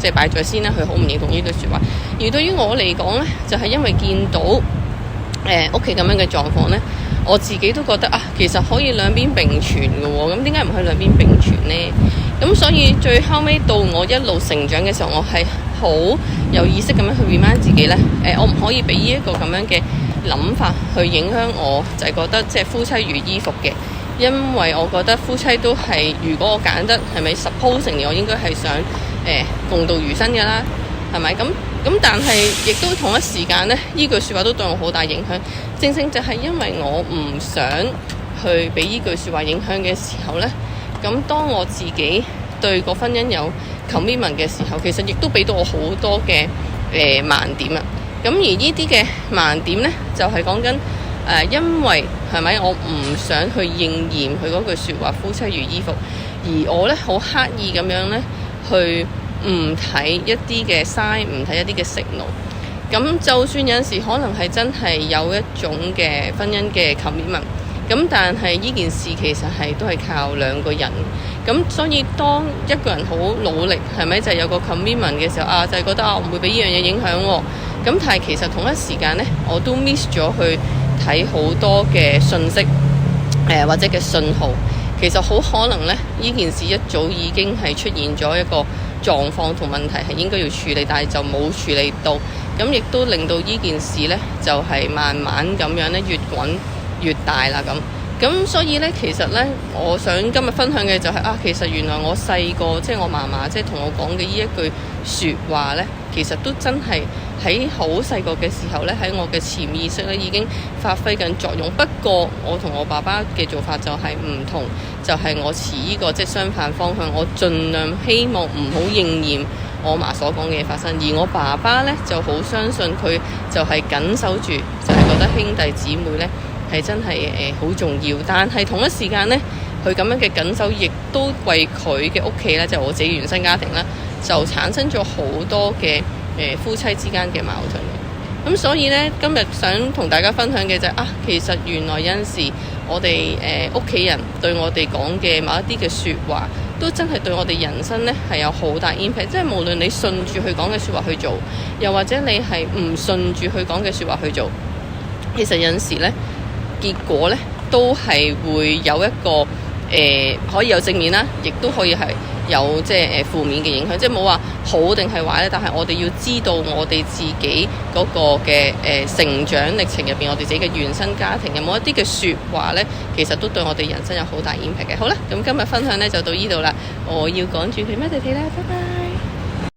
即係擺在先啦，佢好唔認同呢句説話。而對於我嚟講呢，就係因為見到屋企咁樣嘅狀況呢，我自己都覺得其實可以兩邊並存嘅喎。咁點解唔去兩邊並存呢？咁所以最後尾到我一路成長嘅時候，我係好有意識咁樣去 remind 自己呢，我唔可以俾呢一個咁樣嘅諗法去影響我，就係覺得即係夫妻如衣服嘅。因為我覺得夫妻都係，如果我揀得係咪 supposing 我應該係想共度餘生嘅啦，係咪？咁但係亦都同一時間呢，呢句説話都對我好大影響。正就係因為我唔想去俾呢句説話影響嘅時候呢，咁當我自己對個婚姻有 commitment 嘅時候，其實亦都俾到我好多嘅盲點啊。咁而呢啲嘅盲點呢，就係講緊因為係咪我唔想去應驗佢嗰句説話，夫妻如衣服，而我呢好刻意咁樣呢去唔睇一啲嘅 sign， 唔睇一啲嘅signal。咁就算有陣時可能係真係有一種嘅婚姻嘅 commitment， 咁但係呢件事其實係都係靠兩個人。咁所以當一個人好努力，係咪就係有個 commitment 嘅時候就係覺得我唔會俾呢樣嘢影響喎。咁但係其實同一時間呢，我都 miss 咗去睇好多嘅信息，或者嘅信號。其實好可能呢件事一早已經係出現咗一個狀況同問題，係應該要處理，但係就冇處理到。咁亦都令到呢件事呢，就係慢慢咁樣呢越滾越大啦咁所以呢，其實呢，我想今日分享嘅就係其實原來我細個即係我嫲嫲即係同我講嘅呢一句説話呢，其實都真係喺好細個嘅時候呢，喺我嘅潛意識呢已經發揮緊作用。不過我同我爸爸嘅做法就係唔同，就係我持呢個即係相反方向，我盡量希望唔好應驗我嫲所講嘅嘢發生。而我爸爸呢，就好相信佢就係緊守住，就係覺得兄弟姊妹呢係真係好重要。但係同一時間呢，佢咁樣嘅緊守亦都為佢嘅屋企呢，就我自己原生家庭啦，就產生咗好多嘅夫妻之間嘅矛盾。咁所以呢，今日想同大家分享嘅就係其實原來有陣時我哋屋企人對我哋講嘅某一啲嘅説話，都真係對我哋人生呢係有好大 impact。即係無論你順住佢講嘅説話去做，又或者你係唔順住佢講嘅説話去做，其實有陣時呢，結果呢都係會有一個可以有正面啦，亦都可以係有即係負面嘅影響。即係冇話好定係壞咧，但係我哋要知道我哋自己嗰個嘅成長歷程入邊，我哋自己嘅原生家庭有冇一啲嘅説話呢，其實都對我哋人生有好大 impact 嘅。好啦，咁今日分享呢就到呢度啦，我要趕住去咩地鐵啦，拜拜。